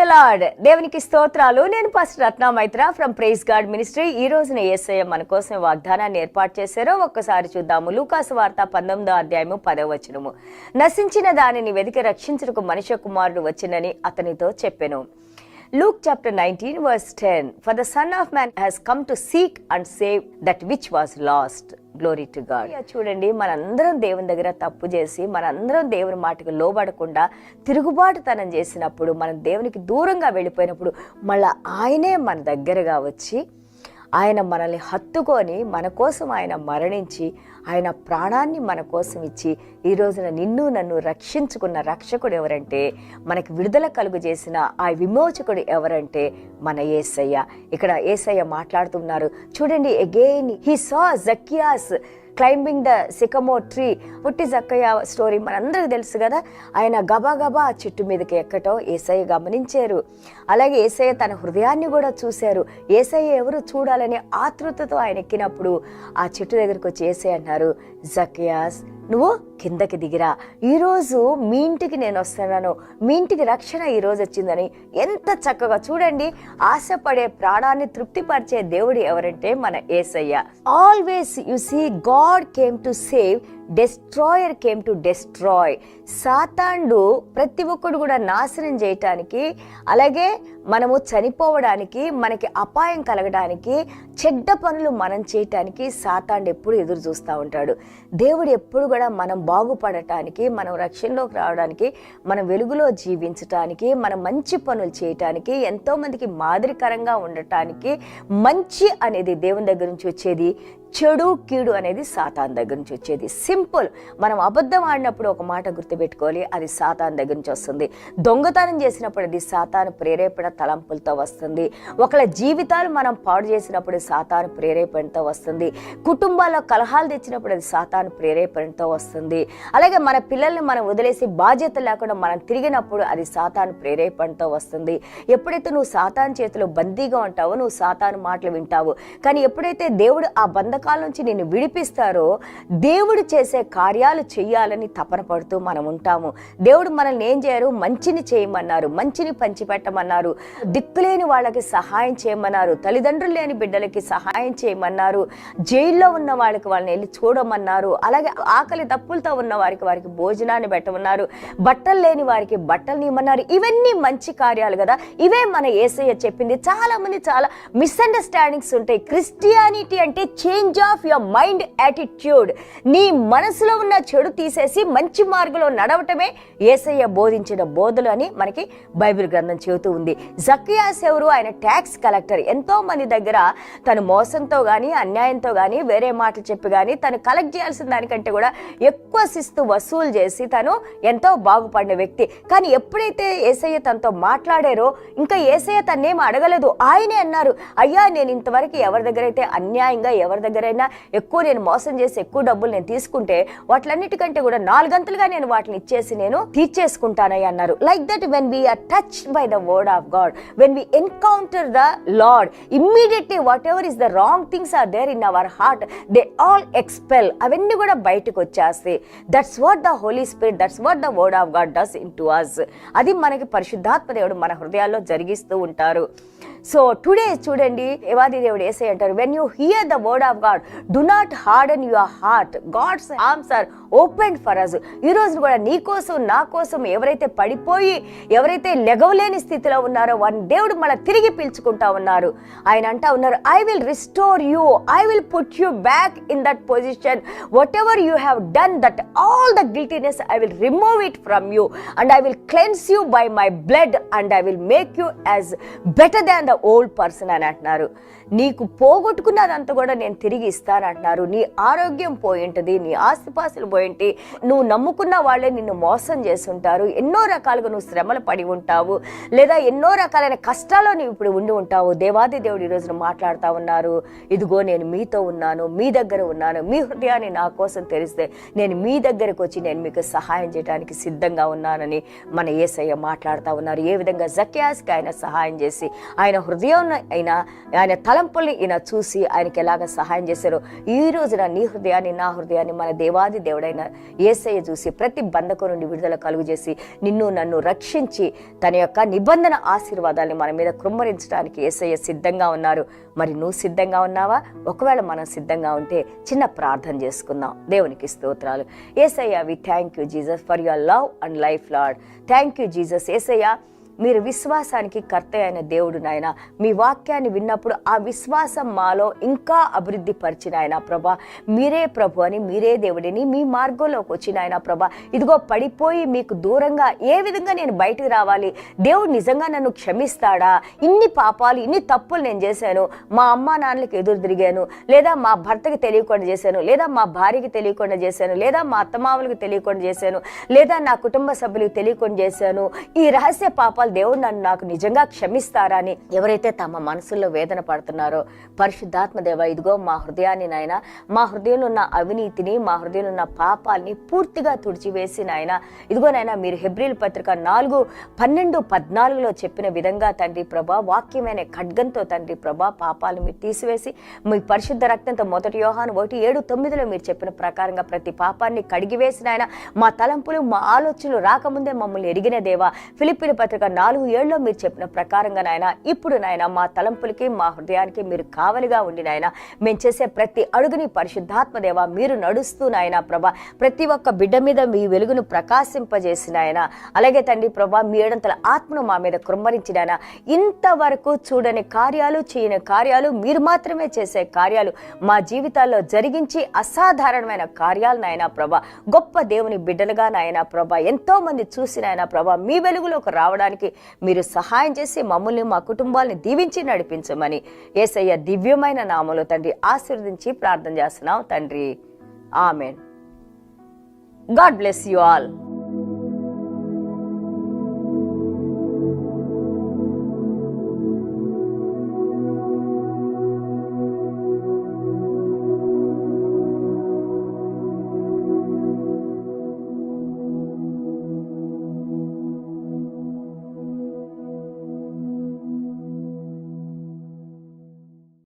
The lord. దేవునికి స్తోత్రాలు. నేను pastor Ratna Maitra from praise God ministry. ఈ రోజున యేసయ్య మన కోసం వాగ్దానాన్ని ఏర్పాటు చేశారో ఒక్కసారి చూద్దాము. లూకాసు వార్త 19వ అధ్యాయము 10వ వచనము. నశించిన దానిని వెదికి రక్షించుటకు మనుష్య కుమారుడు వచ్చినని అతనితో చెప్పెను. Luke chapter 19 verse 10. For the Son of Man has come to seek and save that which was lost. Glory to God. చూడండి, మనందరం దేవుని దగ్గర తప్పు చేసి మనందరం దేవుని మాటకు లోబడకుండా తిరుగుబాటుతనం చేసినప్పుడు, మనం దేవునికి దూరంగా వెళ్ళిపోయినప్పుడు మళ్ళీ ఆయనే మన దగ్గరగా వచ్చి ఆయన మనల్ని హత్తుకొని మన కోసం ఆయన మరణించి ఆయన ప్రాణాన్ని మన కోసం ఇచ్చి ఈ రోజున నిన్ను నన్ను రక్షించుకున్న రక్షకుడు ఎవరంటే, మనకి విడుదల కలుగు చేసిన ఆ విమోచకుడు ఎవరంటే మన యేసయ్య. ఇక్కడ యేసయ్య మాట్లాడుతున్నారు. చూడండి, again he saw Zacchaeus climbing the sycamore tree. పుట్టి జక్కయ్య స్టోరీ మనందరికీ తెలుసు కదా. ఆయన గబా చెట్టు మీదకి ఎక్కటం యేసయ్య గమనించారు. అలాగే యేసయ్య తన హృదయాన్ని కూడా చూశారు. యేసయ్య ఎవరు చూడాలనే ఆతృతతో ఆయన ఎక్కినప్పుడు ఆ చెట్టు దగ్గరికి వచ్చి యేసయ్య అన్నారు, జక్కయాస్ నువ్వు కిందకి దిగిరా, ఈరోజు మీ ఇంటికి నేను వస్తున్నాను, మీ ఇంటికి రక్షణ ఈరోజు వచ్చిందని ఎంత చక్కగా. చూడండి, ఆశపడే ప్రాణాన్ని తృప్తిపరిచే దేవుడు ఎవరంటే మన Yesayya. Always you see God came to save, destroyer came to destroy. సాతానుడు ప్రతి ఒక్కడు కూడా నాశనం చేయటానికి, అలాగే మనము చనిపోవడానికి, మనకి అపాయం కలగడానికి, చెడ్డ పనులు మనం చేయటానికి సాతానుడు ఎప్పుడు ఎదురు చూస్తూ ఉంటాడు. దేవుడు ఎప్పుడు కూడా మనం బాగుపడటానికి, మనం రక్షణలోకి రావడానికి, మనం వెలుగులో జీవించటానికి, మనం మంచి పనులు చేయటానికి, ఎంతోమందికి మాదిరికరంగా ఉండటానికి, మంచి అనేది దేవుని దగ్గర నుంచి వచ్చేది, చెడు కీడు అనేది సాతాను దగ్గర నుంచి వచ్చేది. సింపుల్. మనం అబద్ధం ఆడినప్పుడు ఒక మాట గుర్తుపెట్టుకోవాలి, అది సాతాను దగ్గర నుంచి వస్తుంది. దొంగతనం చేసినప్పుడు అది సాతాను ప్రేరేపణ తలంపులతో వస్తుంది. ఒకళ్ళ జీవితాలు మనం పాడు చేసినప్పుడు సాతాను ప్రేరేపణతో వస్తుంది. కుటుంబాల్లో కలహాలు తెచ్చినప్పుడు అది సాతాను ప్రేరేపణతో వస్తుంది. అలాగే మన పిల్లల్ని మనం వదిలేసి బాధ్యత లేకుండా మనం తిరిగినప్పుడు అది సాతాను ప్రేరేపణతో వస్తుంది. ఎప్పుడైతే నువ్వు సాతాను చేతిలో బందీగా ఉంటావో నువ్వు సాతాను మాటలు వింటావు. కానీ ఎప్పుడైతే దేవుడు ఆ బంధకాల నుంచి నిన్ను విడిపిస్తారో, దేవుడు చేసే కార్యాలు చెయ్యాలని తపన పడుతూ మనం ఉంటాము. దేవుడు మనల్ని ఏం చేయరు, మంచిని చేయమన్నారు, మంచిని పంచిపెట్టమన్నారు, దిక్కులేని వాళ్ళకి సహాయం చేయమన్నారు, తల్లిదండ్రులు లేని బిడ్డలకి సహాయం చేయమన్నారు, జైల్లో ఉన్న వాళ్ళకి వాళ్ళని వెళ్ళి చూడమన్నారు, అలాగే ఆకలి తప్పులతో ఉన్న వారికి భోజనాన్ని పెట్టమన్నారు, బట్టలు లేని వారికి బట్టలు నీయమన్నారు. ఇవన్నీ మంచి కార్యాలు కదా. ఇవే మన యేసయ్య చెప్పింది. చాలా మంది చాలా మిస్అండర్స్టాండింగ్స్ ఉంటాయి. క్రిస్టియానిటీ అంటే change of your mind attitude. నీ మనసులో ఉన్న చెడు తీసేసి మంచి మార్గంలో నడవటమే యేసయ్య బోధించిన బోధలు అని మనకి బైబిల్ గ్రంథం చెబుతూ ఉంది. జక్కయాస్ ఎవరు? ఆయన ట్యాక్స్ కలెక్టర్. ఎంతో మంది దగ్గర తను మోసంతో కానీ అన్యాయంతో కానీ వేరే మాటలు చెప్పి కానీ తను కలెక్ట్ చేయాల్సిన దానికంటే కూడా ఎక్కువ శిస్తు వసూలు చేసి తను ఎంతో బాగుపడిన వ్యక్తి. కానీ ఎప్పుడైతే యేసయ్య తనతో మాట్లాడారో ఇంకా యేసయ్య తన్నేం అడగలేదు. ఆయనే అన్నారు, అయ్యా నేను ఇంతవరకు ఎవరి దగ్గర అయితే అన్యాయంగా ఎవరి దగ్గరైనా ఎక్కువ నేను మోసం చేసి ఎక్కువ డబ్బులు నేను తీసుకుంటే వాటిలన్నిటికంటే కూడా 4 గంటలుగా నేను వాటిని ఇచ్చేసి నేను తీర్చేసుకుంటానయ్య అన్నారు. Like that when we are touched by the word of God, when we encounter the Lord, immediately whatever is the wrong things are there in our heart, they all expel. అవన్నీ కూడా బయటకు వచ్చేస్తాయి. That's what the Holy Spirit, that's what the word of God does in to us. అది మనకి పరిశుద్ధాత్మ దేవుడు మన హృదయాల్లో జరిగిస్తూ ఉంటారు. సో టుడే చూడండి, దేవాది దేవుడు యేసయ్య అంటారు, when you hear the word of God do not harden your heart, God's arms are open for us. ఈ రోజు కూడా నీ కోసం నా కోసం ఎవరైతే పడిపోయి ఎవరైతే లెగవలేని స్థితిలో ఉన్నారో వారిని దేవుడు మళ్ళీ తిరిగి పిలుచుకుంటా ఉన్నారు. ఆయన అంటా ఉన్నారు, I will restore you, I will put you back in that position, what ever you have done, that all the guiltiness I will remove it from you and I will cleanse you by my blood and I will make you as better than the old person అని అంటున్నారు. నీకు పోగొట్టుకున్నదంతా కూడా నేను తిరిగి ఇస్తానంటున్నారు. నీ ఆరోగ్యం పోయింటది, నీ ఆస్తిపాస్తులు పోయింటి, నువ్వు నమ్ముకున్న వాళ్ళే నిన్ను మోసం చేస్తుంటారు, ఎన్నో రకాలుగా నువ్వు శ్రమలు పడి ఉంటావు, లేదా ఎన్నో రకాలైన కష్టాల్లో నువ్వు ఇప్పుడు ఉండి ఉంటావు. దేవాది దేవుడు ఈ రోజున మాట్లాడుతూ ఉన్నారు, ఇదిగో నేను మీతో ఉన్నాను, మీ దగ్గర ఉన్నాను, మీ హృదయాన్ని నా కోసం తెరిస్తే నేను మీ దగ్గరకు వచ్చి నేను మీకు సహాయం చేయడానికి సిద్ధంగా ఉన్నానని మన యేసయ్య మాట్లాడుతూ ఉన్నారు. ఏ విధంగా జక్కయాస్కి ఆయన సహాయం చేసి ఆయన హృదయం అయినా ఆయన తలంపుల్ని ఈయన చూసి ఆయనకి ఎలాగ సహాయం చేశారో ఈ రోజున నీ హృదయాన్ని నా హృదయాన్ని మన దేవాది దేవుడైన యేసయ్య చూసి ప్రతి బంధకం నుండి విడుదల కలుగు చేసి నిన్ను నన్ను రక్షించి తన యొక్క నిబంధన ఆశీర్వాదాన్ని మన మీద కృమ్మరించడానికి యేసయ్య సిద్ధంగా ఉన్నారు. మరి నువ్వు సిద్ధంగా ఉన్నావా? ఒకవేళ మనం సిద్ధంగా ఉంటే చిన్న ప్రార్థన చేసుకుందాం. దేవునికి స్తోత్రాలు. Yesayya, we thank you Jesus for your love and life Lord. Thank you Jesus. Yesayya, మీరు విశ్వాసానికి కర్త అయిన దేవుడు నాయన. మీ వాక్యాన్ని విన్నప్పుడు ఆ విశ్వాసం మాలో ఇంకా అభివృద్ధి పరిచిన ఆయన ప్రభా. మీరే ప్రభు అని, మీరే దేవుడిని, మీ మార్గంలోకి వచ్చిన ఆయన ప్రభా. ఇదిగో పడిపోయి మీకు దూరంగా ఏ విధంగా నేను బయటకు రావాలి? దేవుడు నిజంగా నన్ను క్షమిస్తాడా? ఇన్ని పాపాలు, ఇన్ని తప్పులు నేను చేశాను, మా అమ్మా నాన్నలకి ఎదురు తిరిగాను, లేదా మా భర్తకి తెలియకుండా చేశాను, లేదా మా భార్యకి తెలియకుండా చేశాను, లేదా మా అత్తమామలకు తెలియకుండా చేశాను, లేదా నా కుటుంబ సభ్యులకు తెలియకుండా చేశాను. ఈ రహస్య పాపాలు దేవుడు నాకు నిజంగా క్షమిస్తారా అని ఎవరైతే తమ మనసుల్లో వేదన పడుతున్నారో, పరిశుద్ధాత్మ దేవ, ఇదిగో మా హృదయాన్ని నాయన, మా హృదయంలో ఉన్న అవినీతిని, మా హృదయంలో ఉన్న పాపాలని పూర్తిగా తుడిచివేసి నాయన, ఇదిగో నాయన, మీరు హెబ్రీల పత్రిక 4:12-14 చెప్పిన విధంగా తండ్రి ప్రభా, వాక్యమైన ఖడ్గంతో తండ్రి ప్రభా పాపాలను మీరు తీసివేసి మీ పరిశుద్ధ రక్తంతో, 1 యోహాను 1:7-9 మీరు చెప్పిన ప్రకారంగా ప్రతి పాపాన్ని కడిగివేసిన ఆయన, మా తలంపులు మా ఆలోచనలు రాకముందే మమ్మల్ని ఎరిగిన దేవా, ఫిలిప్పీల పత్రిక 4:7 మీరు చెప్పిన ప్రకారంగా నాయన, ఇప్పుడు నాయన మా తలంపులకి మా హృదయానికి మీరు కావలిగా ఉండి నాయన, మేము చేసే ప్రతి అడుగుని పరిశుద్ధాత్మ దేవ మీరు నడుస్తూ నాయన ప్రభా, ప్రతి ఒక్క బిడ్డ మీద మీ వెలుగును ప్రకాశింపజేసిన ఆయన, అలాగే తండ్రి ప్రభా మీ ఏడంతల ఆత్మను మా మీద కృమ్మరించిన ఆయన, ఇంతవరకు చూడని కార్యాలు, చేయని కార్యాలు, మీరు మాత్రమే చేసే కార్యాలు మా జీవితాల్లో జరిగించి అసాధారణమైన కార్యాలు నాయన ప్రభా, గొప్ప దేవుని బిడ్డలుగా నాయన ప్రభా ఎంతో మంది చూసిన ఆయన ప్రభా మీ వెలుగులోకి రావడానికి మీరు సహాయం చేసి మమ్మల్ని, మా కుటుంబాలను దీవించి నడిపించమని యేసయ్య దివ్యమైన నామములో తండ్రి ఆశీర్వదించి ప్రార్థన చేస్తున్నాం తండ్రి. Amen. God bless you all.